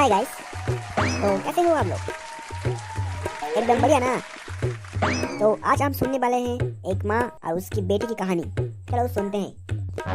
Hi guys. तो कैसे हो आप लोग? एकदम बढ़िया ना। तो आज हम सुनने वाले हैं एक माँ और उसकी बेटी की कहानी। चलो सुनते हैं।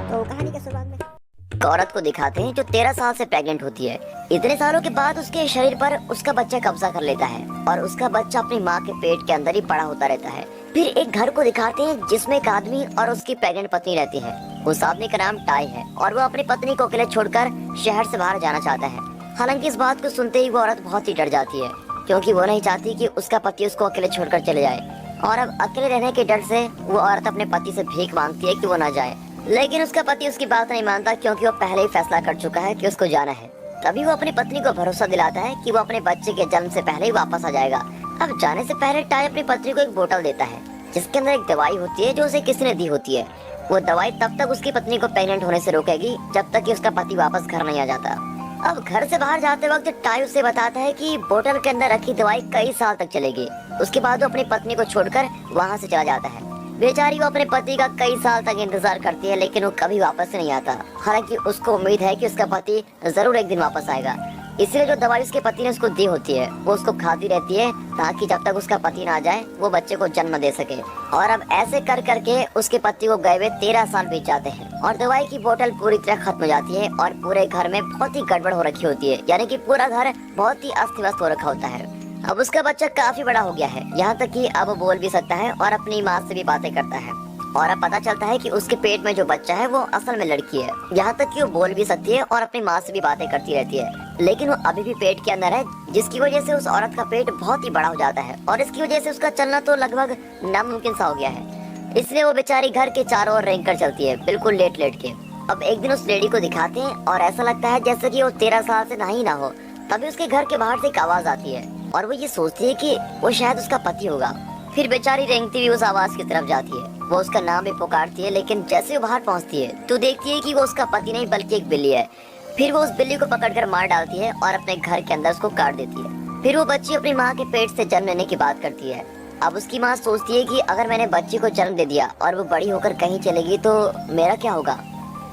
तो कहानी के शुरुआत में एक औरत को दिखाते हैं जो 13 साल से प्रेग्नेंट होती है। इतने सालों के बाद उसके शरीर पर उसका बच्चा कब्जा कर लेता है और उसका बच्चा अपनी माँ के पेट के अंदर ही पड़ा होता रहता है। फिर एक घर को दिखाते हैं जिसमें एक आदमी और उसकी प्रेग्नेंट पत्नी रहती है। उस आदमी का नाम टाई है और वो अपनी पत्नी को अकेले छोड़कर शहर से बाहर जाना चाहता है। हालांकि इस बात को सुनते ही वो औरत बहुत ही डर जाती है, क्योंकि वो नहीं चाहती कि उसका पति उसको अकेले छोड़कर चले जाए। और अब अकेले रहने के डर से वो औरत अपने पति से भीख मांगती है कि वो न जाए, लेकिन उसका पति उसकी बात नहीं मानता, क्योंकि वो पहले ही फैसला कर चुका है कि उसको जाना है। तभी वो अपनी पत्नी को भरोसा दिलाता है कि वो अपने बच्चे के जन्म से पहले ही वापस आ जाएगा। अब जाने से पहले टाई अपनी पत्नी को एक बोतल देता है जिसके अंदर एक दवाई होती है जो उसे किसी ने दी होती है। वो दवाई तब तक उसकी पत्नी को प्रेग्नेंट होने से रोकेगी जब तक कि उसका पति वापस घर नहीं आ जाता। अब घर से बाहर जाते वक्त टाई उसे बताता है कि बोतल के अंदर रखी दवाई कई साल तक चलेगी। उसके बाद वो अपनी पत्नी को छोड़कर वहाँ से चला जाता है। बेचारी वो अपने पति का कई साल तक इंतजार करती है, लेकिन वो कभी वापस नहीं आता। हालांकि उसको उम्मीद है कि उसका पति जरूर एक दिन वापस आएगा। इसलिए जो दवाई उसके पति ने उसको दी होती है वो उसको खाती रहती है, ताकि जब तक उसका पति ना जाए वो बच्चे को जन्म दे सके। और अब ऐसे कर करके उसके पति को गए हुए 13 साल बीत जाते हैं और दवाई की बोतल पूरी तरह खत्म हो जाती है और पूरे घर में बहुत ही गड़बड़ हो रखी होती है, यानी कि पूरा घर बहुत ही अस्त व्यस्त हो रखा होता है। अब उसका बच्चा काफी बड़ा हो गया है, यहाँ तक कि अब वो बोल भी सकता है और अपनी माँ से भी बातें करता है। और अब पता चलता है कि उसके पेट में जो बच्चा है वो असल में लड़की है, यहाँ तक कि वो बोल भी सकती है और अपनी माँ से भी बातें करती रहती है। लेकिन वो अभी भी पेट के अंदर है, जिसकी वजह से उस औरत का पेट बहुत ही बड़ा हो जाता है और इसकी वजह से उसका चलना तो लगभग नामुमकिन सा हो गया है। इसलिए वो बेचारी घर के चारों ओर रेंग कर चलती है, बिल्कुल लेट लेट के। अब एक दिन उस लेडी को दिखाते हैं और ऐसा लगता है जैसे कि वो 13 साल से नहीं ना हो। तभी उसके घर के बाहर से एक आवाज आती है और वो ये सोचती है कि वो शायद उसका पति होगा। फिर बेचारी रेंगती हुई उस आवाज की तरफ जाती है। वो उसका नाम भी पुकारती है, लेकिन जैसे वो बाहर पहुंचती है तो देखती है कि वो उसका पति नहीं बल्कि एक बिल्ली है। फिर वो उस बिल्ली को पकड़कर मार डालती है और अपने घर के अंदर उसको काट देती है। फिर वो बच्ची अपनी माँ के पेट से जन्म लेने की बात करती है। अब उसकी माँ सोचती है कि अगर मैंने बच्ची को जन्म दे दिया और वो बड़ी होकर कहीं चलेगी तो मेरा क्या होगा।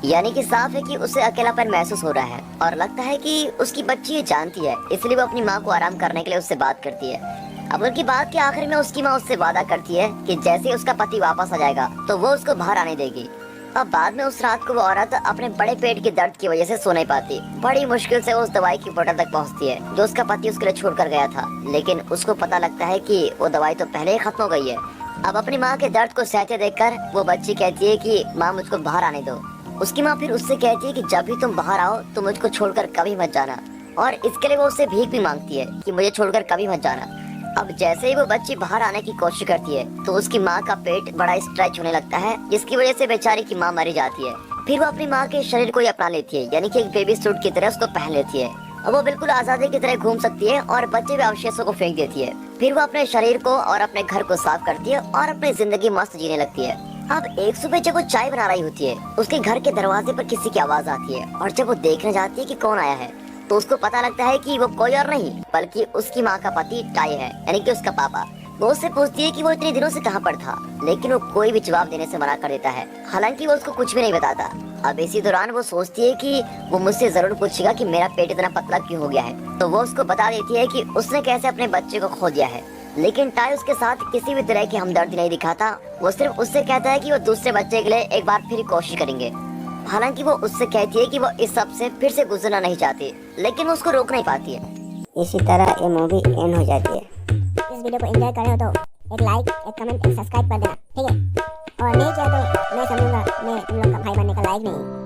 यानी कि साफ है कि उसे अकेलापन महसूस हो रहा है और लगता है कि उसकी बच्ची ये जानती है, इसलिए वो अपनी माँ को आराम करने के लिए उससे बात करती है। अब उनकी बात के आखिर में उसकी माँ उससे वादा करती है कि जैसे उसका पति वापस आ जाएगा तो वो उसको बाहर आने देगी। अब बाद में उस रात को वो औरत अपने बड़े पेट के दर्द की वजह से सो नहीं पाती। बड़ी मुश्किल से वो उस दवाई की बोतल तक पहुंचती है जो उसका पति उसके लिए छोड़ कर गया था, लेकिन उसको पता लगता है कि वो दवाई तो पहले ही खत्म हो गई है। अब अपनी माँ के दर्द को सहते देखकर वो बच्ची कहती है कि माँ मुझको बाहर आने दो। उसकी माँ फिर उससे कहती है कि जब भी तुम बाहर आओ तो मुझको छोड़कर कभी मत जाना, और इसके लिए वो उससे भीख भी मांगती है कि मुझे छोड़कर कभी मत जाना। अब जैसे ही वो बच्ची बाहर आने की कोशिश करती है तो उसकी माँ का पेट बड़ा स्ट्रेच होने लगता है, जिसकी वजह से बेचारी की माँ मरी जाती है। फिर वो अपनी माँ के शरीर को ही अपना लेती है, यानी कि एक बेबी सूट की तरह उसको पहन लेती है। अब वो बिल्कुल आजादी की तरह घूम सकती है और बच्चे हुए अवशेषों को फेंक देती है। फिर वो अपने शरीर को और अपने घर को साफ करती है और अपनी जिंदगी मस्त जीने लगती है। अब एक सुबह जब वो चाय बना रही होती है, उसके घर के दरवाजे पर किसी की आवाज आती है और जब वो देखने जाती है कि कौन आया है तो उसको पता लगता है कि वो कोई और नहीं बल्कि उसकी माँ का पति टाई है, यानी कि उसका पापा। वो उससे पूछती है कि वो इतने दिनों से कहाँ पर था, लेकिन वो कोई भी जवाब देने से मना कर देता है। हालांकि वो उसको कुछ भी नहीं बताता। अब इसी दौरान वो सोचती है कि वो मुझसे जरूर पूछेगा कि मेरा पेट इतना पतला क्यों हो गया है, तो वो उसको बता देती है कि उसने कैसे अपने बच्चे को खो दिया है। लेकिन टाई उसके साथ किसी भी तरह की हमदर्दी नहीं दिखाता। वो सिर्फ उससे कहता है कि वो दूसरे बच्चे के लिए एक बार फिर कोशिश करेंगे। हालांकि वो उससे कहती है कि वो इस सब से फिर से गुजरना नहीं चाहती, लेकिन वो उसको रोक नहीं पाती है। इसी तरह ये मूवी एंड हो जाती है। इस वीडियो को एंजॉय कर रहे हो तो एक लाइक, एक कमेंट, एक सब्सक्राइब कर देना, ठीक है? और नहीं किया तो मैं समझूंगा मैं तुम लोग का भाई बनने का लायक नहीं।